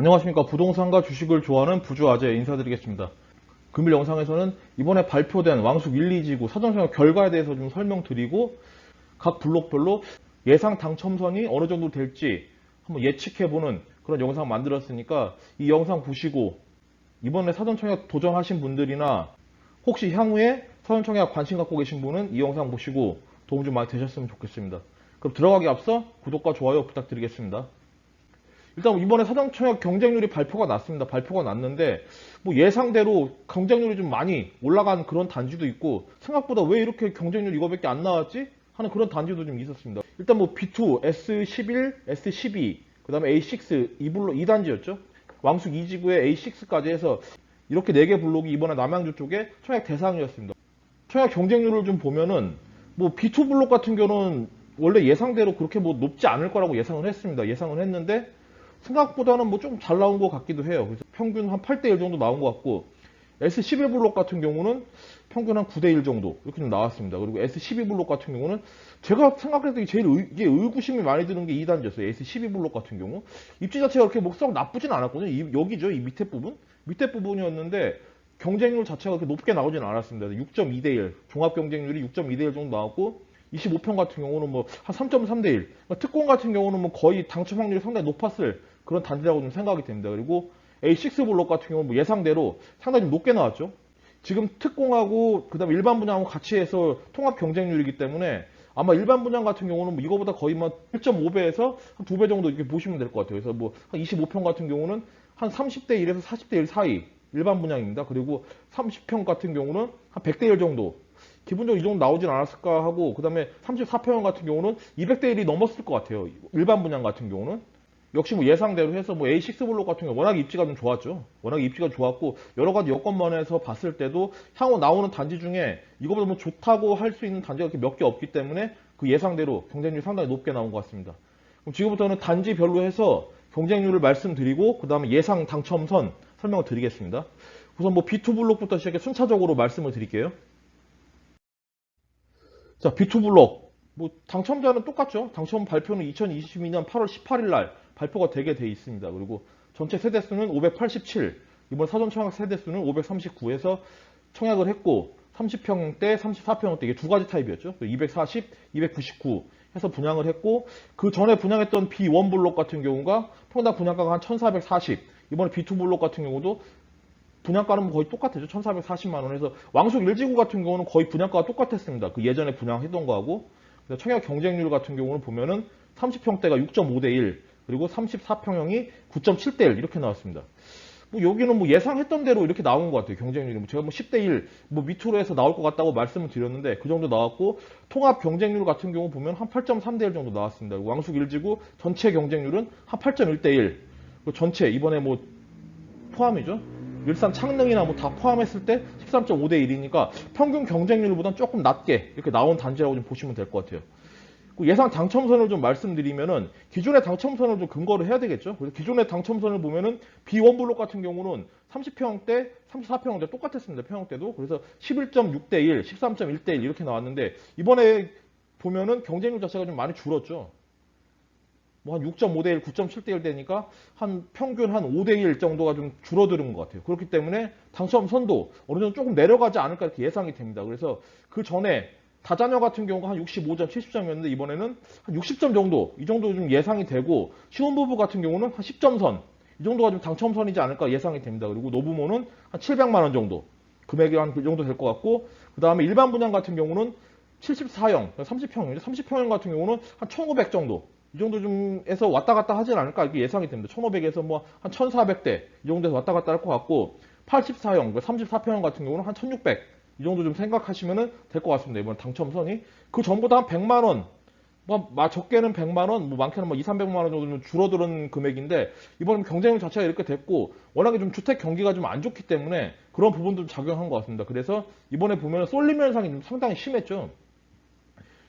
안녕하십니까. 부동산과 주식을 좋아하는 부주아재 인사드리겠습니다. 금일 영상에서는 이번에 발표된 왕숙 1, 2지구 사전청약 결과에 대해서 좀 설명드리고 각 블록별로 예상 당첨선이 어느 정도 될지 한번 예측해보는 그런 영상 만들었으니까 이 영상 보시고 이번에 사전청약 도전하신 분들이나 혹시 향후에 사전청약 관심 갖고 계신 분은 이 영상 보시고 도움 좀 많이 되셨으면 좋겠습니다. 그럼 들어가기 앞서 구독과 좋아요 부탁드리겠습니다. 일단 이번에 사전청약 경쟁률이 발표가 났습니다. 발표가 났는데 뭐 예상대로 경쟁률이 좀 많이 올라간 그런 단지도 있고 생각보다 왜 이렇게 경쟁률 이거밖에 안 나왔지? 하는 그런 단지도 좀 있었습니다. 일단 뭐 B2, S11, S12, 그 다음에 A6, 이블록 2단지였죠. 왕숙 2지구에 A6까지 해서 이렇게 4개 블록이 이번에 남양주 쪽에 청약 대상이었습니다. 청약 경쟁률을 좀 보면은 뭐 B2 블록 같은 경우는 원래 예상대로 그렇게 뭐 높지 않을 거라고 예상을 했습니다. 예상을 했는데 생각보다는 뭐 좀 잘 나온 것 같기도 해요. 그래서 평균 한 8대1 정도 나온 것 같고 S11블록 같은 경우는 평균 한 9대1 정도 이렇게 좀 나왔습니다. 그리고 S12블록 같은 경우는 제가 생각했을 때 제일 이게 의구심이 많이 드는 게 2단지였어요. S12블록 같은 경우 입지 자체가 그렇게 뭐 썩 나쁘진 않았거든요. 여기죠. 이 밑에 부분 밑에 부분이었는데 경쟁률 자체가 그렇게 높게 나오진 않았습니다. 6.2대1 종합 경쟁률이 6.2대1 정도 나왔고 25평 같은 경우는 뭐 한 3.3대1 특공 같은 경우는 뭐 거의 당첨 확률이 상당히 높았을 그런 단지라고 좀 생각이 됩니다. 그리고 A6 블록 같은 경우는 뭐 예상대로 상당히 좀 높게 나왔죠. 지금 특공하고 그다음에 일반 분양하고 같이 해서 통합 경쟁률이기 때문에 아마 일반 분양 같은 경우는 뭐 이거보다 거의 뭐 1.5배에서 한 2배 정도 이렇게 보시면 될 것 같아요. 그래서 뭐 한 25평 같은 경우는 한 30대 1에서 40대 1 사이 일반 분양입니다. 그리고 30평 같은 경우는 한 100대 1 정도 기본적으로 이 정도 나오진 않았을까 하고 그 다음에 34평 같은 경우는 200대 1이 넘었을 것 같아요. 일반 분양 같은 경우는 역시 뭐 예상대로 해서 뭐 A6 블록 같은 경우 워낙 입지가 좀 좋았죠. 워낙 입지가 좋았고 여러 가지 여건면에서 봤을 때도 향후 나오는 단지 중에 이거보다 뭐 좋다고 할 수 있는 단지가 몇 개 없기 때문에 그 예상대로 경쟁률이 상당히 높게 나온 것 같습니다. 그럼 지금부터는 단지별로 해서 경쟁률을 말씀드리고 그 다음에 예상 당첨선 설명을 드리겠습니다. 우선 뭐 B2 블록부터 시작해 순차적으로 말씀을 드릴게요. 자, B2 블록. 뭐 당첨자는 똑같죠. 당첨 발표는 2022년 8월 18일 날 발표가 되게 돼 있습니다. 그리고 전체 세대수는 587. 이번 사전 청약 세대수는 539에서 청약을 했고 30평대, 34평대 이게 두 가지 타입이었죠. 240, 299 해서 분양을 했고 그 전에 분양했던 B1 블록 같은 경우가 평당 분양가가 한 1440. 이번에 B2 블록 같은 경우도 분양가는 거의 똑같았죠. 1440만 원에서 왕숙 1지구 같은 경우는 거의 분양가가 똑같았습니다. 그 예전에 분양했던 거하고 청약 경쟁률 같은 경우는 보면은 30평대가 6.5대 1 그리고 34평형이 9.7대 1 이렇게 나왔습니다. 뭐 여기는 뭐 예상했던 대로 이렇게 나온 것 같아요. 경쟁률이 제가 뭐 10대 1 뭐 밑으로 해서 나올 것 같다고 말씀을 드렸는데 그 정도 나왔고 통합 경쟁률 같은 경우 보면 한 8.3대 1 정도 나왔습니다. 왕숙 1지구 전체 경쟁률은 한 8.1대 1 전체 이번에 뭐 포함이죠. 일산 창릉이나 뭐 다 포함했을 때 13.5대 1이니까 평균 경쟁률보다 조금 낮게 이렇게 나온 단지라고 좀 보시면 될 것 같아요. 예상 당첨선을 좀 말씀드리면은 기존의 당첨선을 좀 근거를 해야 되겠죠. 그래서 기존의 당첨선을 보면은 B1 블록 같은 경우는 30평대, 34평대 똑같았습니다. 평형대도. 그래서 11.6대 1, 13.1대 1 이렇게 나왔는데 이번에 보면은 경쟁률 자체가 좀 많이 줄었죠. 뭐 한 6.5대 1, 9.7대 1 되니까 한 평균 한 5대 1 정도가 좀 줄어드는 것 같아요. 그렇기 때문에 당첨 선도 어느 정도 조금 내려가지 않을까 이렇게 예상이 됩니다. 그래서 그 전에 다자녀 같은 경우가 한 65점, 70점이었는데 이번에는 한 60점 정도 이 정도 좀 예상이 되고 신혼부부 같은 경우는 한 10점 선 이 정도가 좀 당첨선이지 않을까 예상이 됩니다. 그리고 노부모는 한 700만 원 정도 금액이 한 그 정도 될 것 같고 그 다음에 일반 분양 같은 경우는 74형, 30평형, 30평형 같은 경우는 한 1,500 정도 이 정도 좀 해서 왔다 갔다 하진 않을까 이렇게 예상이 됩니다. 1,500에서 뭐 한 1,400대 이 정도에서 왔다 갔다 할 것 같고 84형, 34평형 같은 경우는 한 1,600 이 정도 좀 생각하시면 될 것 같습니다. 이번 당첨선이 그 전보다 한 100만 원, 뭐 적게는 100만 원, 뭐 많게는 뭐 2, 300만 원 정도 좀 줄어드는 금액인데 이번에 경쟁률 자체가 이렇게 됐고 워낙에 좀 주택 경기가 좀 안 좋기 때문에 그런 부분도 작용한 것 같습니다. 그래서 이번에 보면 쏠림 현상이 좀 상당히 심했죠.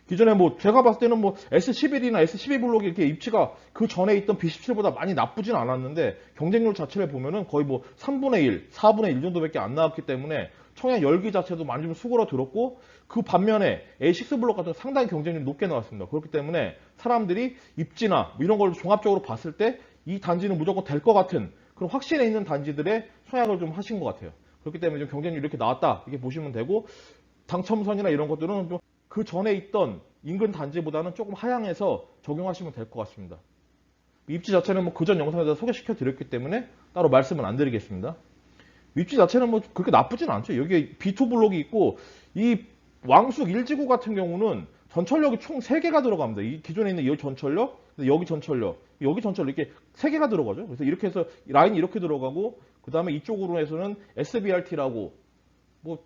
기존에 뭐 제가 봤을 때는 뭐 S11이나 S12 블록이 이렇게 입지가 그 전에 있던 B17보다 많이 나쁘진 않았는데 경쟁률 자체를 보면은 거의 뭐 3분의 1, 4분의 1 정도밖에 안 나왔기 때문에 청약 열기 자체도 많이 좀 수그러들었고 그 반면에 A6 블록 같은 상당히 경쟁률이 높게 나왔습니다. 그렇기 때문에 사람들이 입지나 뭐 이런 걸 종합적으로 봤을 때 이 단지는 무조건 될 것 같은 그런 확신에 있는 단지들의 청약을 좀 하신 것 같아요. 그렇기 때문에 좀 경쟁률이 이렇게 나왔다 이렇게 보시면 되고, 당첨선이나 이런 것들은 좀 그 전에 있던 인근 단지보다는 조금 하향해서 적용하시면 될 것 같습니다. 입지 자체는 뭐 그전 영상에서 소개시켜 드렸기 때문에 따로 말씀은 안 드리겠습니다. 입지 자체는 뭐 그렇게 나쁘진 않죠. 여기에 B2 블록이 있고, 이 왕숙 1지구 같은 경우는 전철역이 총 3개가 들어갑니다. 이 기존에 있는 이 전철역, 여기 전철역, 여기 전철역 이렇게 3개가 들어가죠. 그래서 이렇게 해서 라인이 이렇게 들어가고, 그 다음에 이쪽으로 해서는 SBRT라고 뭐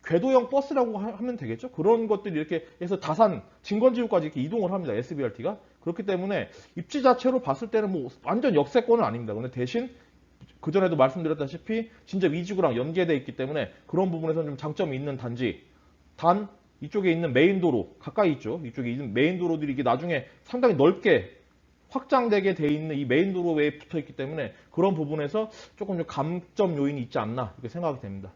궤도형 버스라고 하면 되겠죠. 그런 것들이 이렇게 해서 다산, 진건지구까지 이렇게 이동을 합니다. SBRT가. 그렇기 때문에 입지 자체로 봤을 때는 뭐 완전 역세권은 아닙니다. 근데 대신 그전에도 말씀드렸다시피 진짜 위지구랑 연계되어 있기 때문에 그런 부분에서는 좀 장점이 있는 단지. 단 이쪽에 있는 메인도로 가까이 있죠. 이쪽에 있는 메인도로들이 이게 나중에 상당히 넓게 확장되게 돼 있는 이 메인도로에 붙어 있기 때문에 그런 부분에서 조금 좀 감점 요인이 있지 않나 이렇게 생각이 됩니다.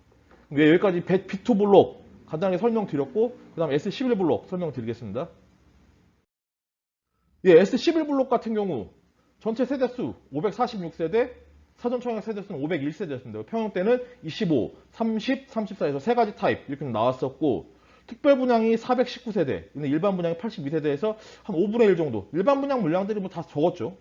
여기까지 B2 블록 간단하게 설명드렸고, 그 다음 S11 블록 설명드리겠습니다. 예, S11 블록 같은 경우 전체 세대수 546세대, 사전 청약 세대수는 501세대였습니다. 평형대는 25, 30, 34에서 세 가지 타입 이렇게 나왔었고, 특별 분양이 419세대, 근데 일반 분양이 82세대에서 한 5분의 1 정도. 일반 분양 물량들이 뭐 다 적었죠.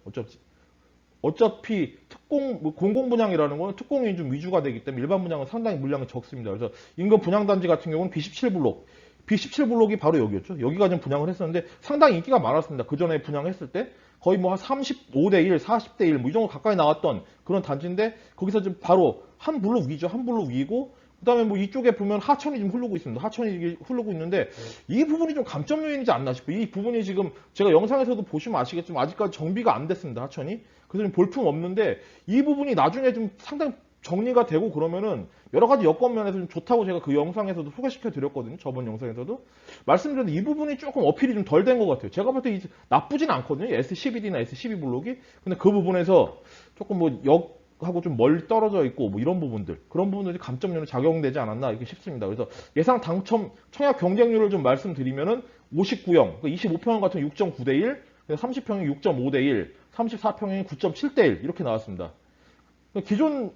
어차피 특공, 공공 분양이라는 거는 특공이 좀 위주가 되기 때문에 일반 분양은 상당히 물량이 적습니다. 그래서 인근 분양단지 같은 경우는 B17 블록, B17 블록이 바로 여기였죠. 여기가 좀 분양을 했었는데 상당히 인기가 많았습니다. 그 전에 분양했을 때 거의 뭐 한 35대 1, 40대 1, 뭐 이 정도 가까이 나왔던 그런 단지인데, 거기서 좀 바로 한 블록 위죠. 한 블록 위고, 그 다음에 뭐 이쪽에 보면 하천이 좀 흐르고 있습니다. 하천이 흐르고 있는데 이 부분이 좀 감점 요인이지 않나 싶어요. 이 부분이 지금 제가 영상에서도 보시면 아시겠지만 아직까지 정비가 안 됐습니다. 하천이. 그래서 좀 볼품 없는데 이 부분이 나중에 좀 상당히 정리가 되고 그러면은 여러 가지 여건 면에서 좀 좋다고 제가 그 영상에서도 소개시켜 드렸거든요. 저번 영상에서도 말씀드렸는데 이 부분이 조금 어필이 좀 덜 된 것 같아요. 제가 볼 때 나쁘진 않거든요. S11이나 S12 블록이. 근데 그 부분에서 조금 뭐 하고 좀 멀리 떨어져 있고 뭐 이런 부분들, 그런 부분들이 감점률에 작용되지 않았나 이렇게 싶습니다. 그래서 예상 당첨 청약 경쟁률을 좀 말씀드리면은 59형, 25평형 같은 6.9대 1, 30평형 6.5대 1, 34평형이 9.7대 1 이렇게 나왔습니다. 기존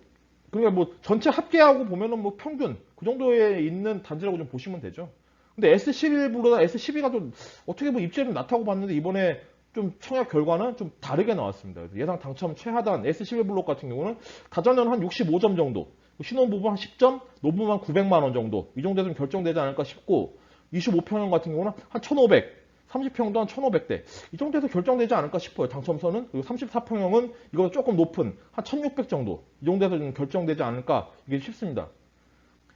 그러니까 뭐 전체 합계하고 보면은 뭐 평균 그 정도에 있는 단지라고 좀 보시면 되죠. 근데 S11보다 S12가 좀 어떻게 뭐 입지에 좀 낮다고 봤는데 이번에 좀 청약 결과는 좀 다르게 나왔습니다. 예상 당첨 최하단 S11 블록 같은 경우는 다전은 한 65점 정도, 신혼부부 한 10점, 노부부 한 900만 원 정도, 이 정도에서 결정되지 않을까 싶고, 25평형 같은 경우는 한 1500, 30평도 한 1500대 이 정도에서 결정되지 않을까 싶어요. 당첨선은. 그리고 34평형은 이거 조금 높은 한 1600 정도, 이 정도에서 좀 결정되지 않을까 이게 싶습니다.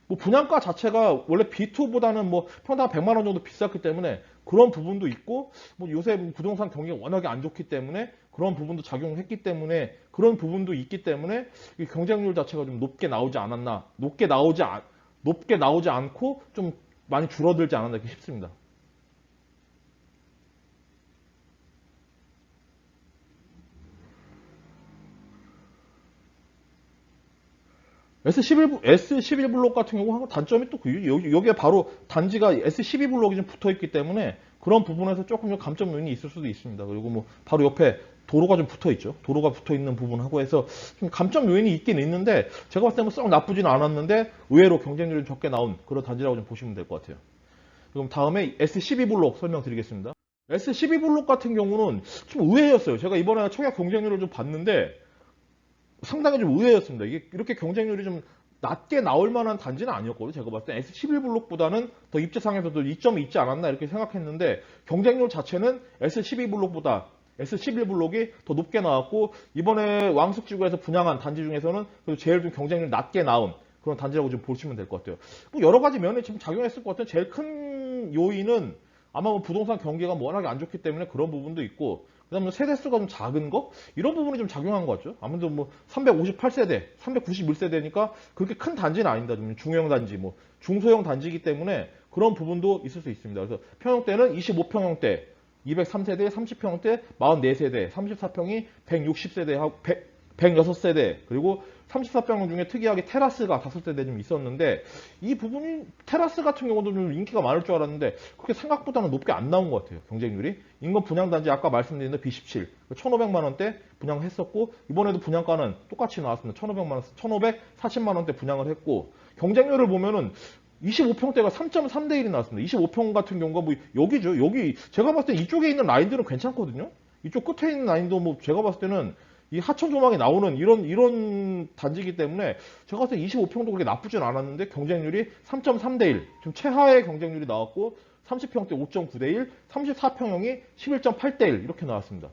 뭐 분양가 자체가 원래 B2보다는 뭐 평당 100만 원 정도 비쌌기 때문에 그런 부분도 있고, 뭐 요새 부동산 경기가 워낙에 안 좋기 때문에 그런 부분도 작용했기 때문에 그런 부분도 있기 때문에 이 경쟁률 자체가 좀 높게 나오지 않았나, 높게 나오지 않고 좀 많이 줄어들지 않았나 이렇게 싶습니다. S11 블록 같은 경우 단점이 또 여기에 바로 단지가 S12 블록이 좀 붙어 있기 때문에 그런 부분에서 조금 좀 감점 요인이 있을 수도 있습니다. 그리고 뭐 바로 옆에 도로가 좀 붙어 있죠. 도로가 붙어 있는 부분하고 해서 좀 감점 요인이 있긴 있는데 제가 봤을 때는 썩 나쁘지는 않았는데 의외로 경쟁률이 적게 나온 그런 단지라고 좀 보시면 될 것 같아요. 그럼 다음에 S12 블록 설명드리겠습니다. S12 블록 같은 경우는 좀 의외였어요. 제가 이번에 청약 경쟁률을 좀 봤는데 상당히 좀 의외였습니다. 이게 이렇게 경쟁률이 좀 낮게 나올 만한 단지는 아니었거든요. 제가 봤을 때 S11 블록보다는 더 입지상에서도 이점이 있지 않았나 이렇게 생각했는데 경쟁률 자체는 S12 블록보다 S11 블록이 더 높게 나왔고, 이번에 왕숙지구에서 분양한 단지 중에서는 제일 좀 경쟁률 낮게 나온 그런 단지라고 좀 보시면 될 것 같아요. 뭐 여러 가지 면에 지금 작용했을 것 같아요. 제일 큰 요인은 아마 뭐 부동산 경기가 워낙에 안 좋기 때문에 그런 부분도 있고, 그 다음에 세대수가 좀 작은 거? 이런 부분이 좀 작용한 것 같죠. 아무래도 뭐 358세대, 391세대니까 그렇게 큰 단지는 아닙니다. 좀 중형 단지, 뭐 중소형 단지이기 때문에 그런 부분도 있을 수 있습니다. 그래서 평형대는 25평형대, 203세대, 30평형대, 44세대, 34평이 160세대 하고 106세대, 그리고 34평형 중에 특이하게 테라스가 5세대 좀 있었는데 이 부분이 테라스 같은 경우도 좀 인기가 많을 줄 알았는데 그렇게 생각보다는 높게 안 나온 것 같아요. 경쟁률이. 인근 분양단지 아까 말씀드린 B17 1,500만 원대 분양했었고 이번에도 분양가는 똑같이 나왔습니다. 1,540만 원대 분양을 했고 경쟁률을 보면은 25평대가 3.3대 1이 나왔습니다. 25평 같은 경우가 뭐 여기죠. 여기 제가 봤을 때 이쪽에 있는 라인들은 괜찮거든요. 이쪽 끝에 있는 라인도 뭐 제가 봤을 때는 이 하천 조망이 나오는 이런 단지이기 때문에 제가 봤을 때 25평도 그렇게 나쁘진 않았는데 경쟁률이 3.3대 1. 좀 최하의 경쟁률이 나왔고 30평대 5.9대 1, 34평형이 11.8대 1 이렇게 나왔습니다.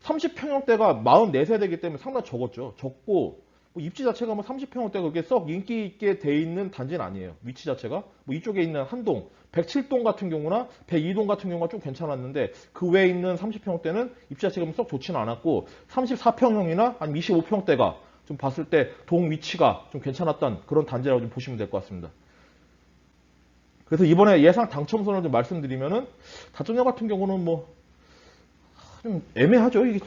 30평형대가 44세대이기 때문에 상당히 적었죠. 적고 뭐 입지 자체가 뭐 30평형대가 그렇게 썩 인기 있게 돼 있는 단지는 아니에요. 위치 자체가. 뭐 이쪽에 있는 한동, 107동 같은 경우나 102동 같은 경우가 좀 괜찮았는데 그 외에 있는 30평대는 입지 자체가 썩 좋지는 않았고 34평형이나 아니면 25평대가 좀 봤을 때 동 위치가 좀 괜찮았던 그런 단지라고 좀 보시면 될 것 같습니다. 그래서 이번에 예상 당첨선을 좀 말씀드리면은 다전역 같은 경우는 뭐 좀 애매하죠. 이게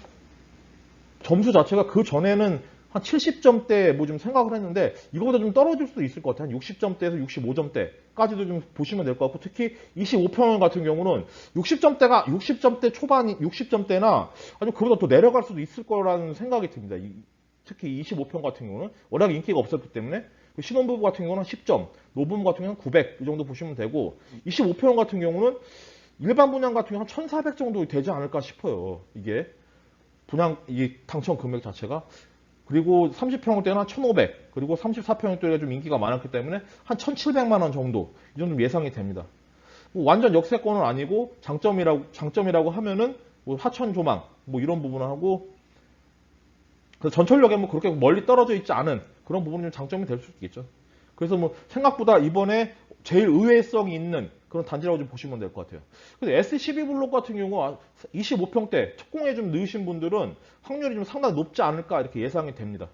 점수 자체가 그 전에는 한 70점대 뭐 좀 생각을 했는데 이거보다 좀 떨어질 수도 있을 것 같아요. 한 60점대에서 65점대까지도 좀 보시면 될 것 같고 특히 25평형 같은 경우는 60점대 초반 60점대나 아니면 그보다 더 내려갈 수도 있을 거라는 생각이 듭니다. 특히 25평 같은 경우는 워낙 인기가 없었기 때문에 신혼부부 같은 경우는 10점, 노부부 같은 경우는 900 이 정도 보시면 되고 25평 같은 경우는 일반 분양 같은 경우 한 1,400 정도 되지 않을까 싶어요. 이게 분양 이 당첨 금액 자체가. 그리고 30평형대는 한 1,500, 그리고 34평형대가 좀 인기가 많았기 때문에 한 1,700만 원 정도 이 정도 예상이 됩니다. 뭐 완전 역세권은 아니고 장점이라고 하면은 뭐 하천 조망 뭐 이런 부분을 하고 전철역에 뭐 그렇게 멀리 떨어져 있지 않은 그런 부분이 좀 장점이 될 수 있겠죠. 그래서 뭐 생각보다 이번에 제일 의외성이 있는 그런 단지라고 좀 보시면 될 것 같아요. 그래서 S12블록 같은 경우 25평대 특공에 좀 넣으신 분들은 확률이 좀 상당히 높지 않을까 이렇게 예상이 됩니다.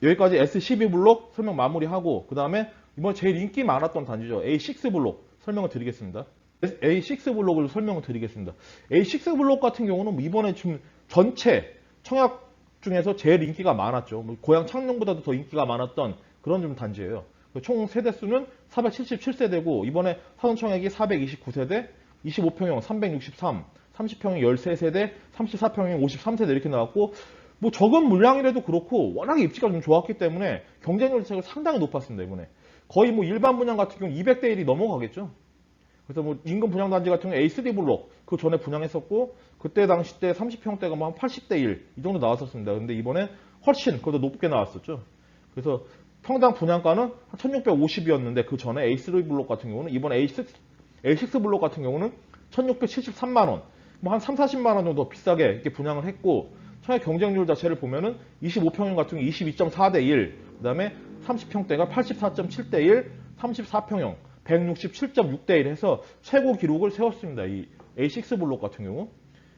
여기까지 S12블록 설명 마무리하고 그 다음에 이번에 제일 인기 많았던 단지죠. A6블록 설명을 드리겠습니다. A6블록을 설명을 드리겠습니다. A6블록 같은 경우는 이번에 지금 전체 청약 중에서 제일 인기가 많았죠. 뭐 고양 창녕보다도 더 인기가 많았던 그런 좀 단지예요. 총 세대수는 477세대고 이번에 사전청약이 429세대, 25평형 363, 30평형 13세대, 34평형 53세대 이렇게 나왔고 뭐 적은 물량이라도 그렇고 워낙에 입지가 좀 좋았기 때문에 경쟁률 자체가 상당히 높았습니다. 이번에 거의 뭐 일반 분양 같은 경우 200대 1이 넘어가겠죠. 그래서 뭐 인근 분양단지 같은 경우 A3 블록 그 전에 분양했었고 그때 당시 때 30평대가 뭐 한 80대 1 이 정도 나왔었습니다. 근데 이번에 훨씬 그보다 높게 나왔었죠. 그래서 평당 분양가는 한 1650이었는데 그 전에 A3 블록 같은 경우는 이번에 A6 블록 같은 경우는 1673만 원, 뭐 한 3, 40만 원 정도 비싸게 이렇게 분양을 했고 청약 경쟁률 자체를 보면은 25평형 같은 경우 22.4대 1, 그다음에 30평대가 84.7대 1, 34평형 167.6대 1 해서 최고 기록을 세웠습니다. 이 A6 블록 같은 경우.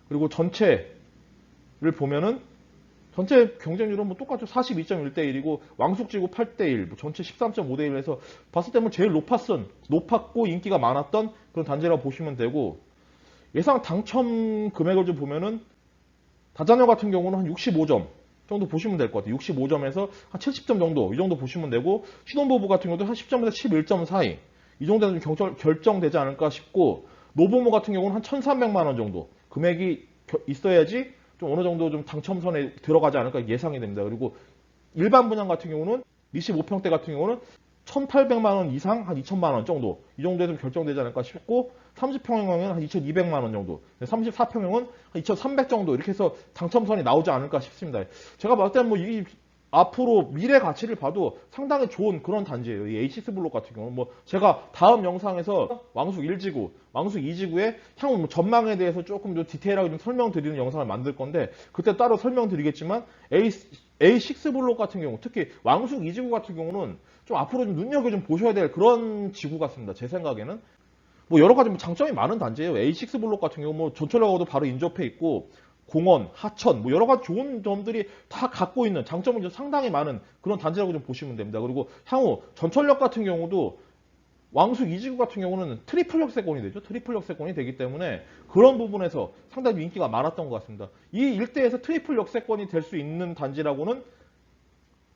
그리고 전체를 보면은 전체 경쟁률은 뭐 똑같죠. 42.1대 1이고 왕숙지구 8대 1, 뭐 전체 13.5대 1 해서 봤을 때는 제일 높았고 인기가 많았던 그런 단지라고 보시면 되고 예상 당첨 금액을 좀 보면은 다자녀 같은 경우는 한 65점 정도 보시면 될 것 같아요. 65점에서 한 70점 정도 이 정도 보시면 되고 신혼부부 같은 경우도 한 10점에서 11점 사이 이 정도는 좀 결정되지 않을까 싶고 노부모 같은 경우는 한 1,300만 원 정도 금액이 있어야지 좀 어느 정도 좀 당첨선에 들어가지 않을까 예상이 됩니다. 그리고 일반 분양 같은 경우는 25평대 같은 경우는 1,800만 원 이상 한 2,000만 원 정도 이 정도에 좀 결정되지 않을까 싶고 30평형은 한 2,200만 원 정도 34평형은 한 2,300 정도 이렇게 해서 당첨선이 나오지 않을까 싶습니다. 제가 봤을 때는 뭐 이 앞으로 미래 가치를 봐도 상당히 좋은 그런 단지예요. 이 A6 블록 같은 경우는 뭐 제가 다음 영상에서 왕숙 1지구, 왕숙 2지구의 향후 전망에 대해서 조금 더 디테일하게 좀 설명드리는 영상을 만들 건데 그때 따로 설명드리겠지만 A6 블록 같은 경우 특히 왕숙 2지구 같은 경우는 좀 앞으로 좀 눈여겨 좀 보셔야 될 그런 지구 같습니다. 제 생각에는. 뭐 여러 가지 장점이 많은 단지예요. A6 블록 같은 경우 뭐 전철역하고도 바로 인접해 있고 공원, 하천, 뭐 여러 가지 좋은 점들이 다 갖고 있는 장점이 좀 상당히 많은 그런 단지라고 좀 보시면 됩니다. 그리고 향후 전철역 같은 경우도 왕숙 2지구 같은 경우는 트리플 역세권이 되죠. 트리플 역세권이 되기 때문에 그런 부분에서 상당히 인기가 많았던 것 같습니다. 이 일대에서 트리플 역세권이 될 수 있는 단지라고는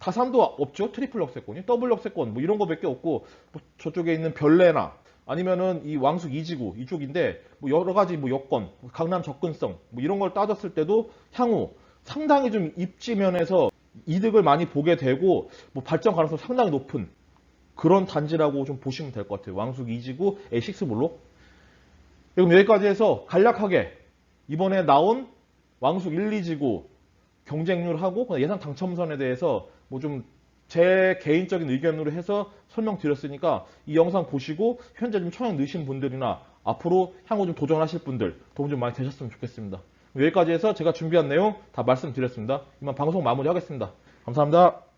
다산도 없죠. 트리플 역세권이, 더블 역세권 뭐 이런 거밖에 없고, 뭐 저쪽에 있는 별내나 아니면은 이 왕숙 이지구 이쪽인데 뭐 여러 가지 뭐 여건, 강남 접근성 뭐 이런 걸 따졌을 때도 향후 상당히 좀 입지 면에서 이득을 많이 보게 되고 뭐 발전 가능성 상당히 높은 그런 단지라고 좀 보시면 될 것 같아요. 왕숙 이지구 A6 블록. 그럼 여기까지 해서 간략하게 이번에 나온 왕숙 1, 2지구 경쟁률하고 예상 당첨선에 대해서 뭐 좀 제 개인적인 의견으로 해서 설명드렸으니까 이 영상 보시고 현재 좀 청약 넣으신 분들이나 앞으로 향후 좀 도전하실 분들 도움 좀 많이 되셨으면 좋겠습니다. 여기까지 해서 제가 준비한 내용 다 말씀드렸습니다. 이만 방송 마무리하겠습니다. 감사합니다.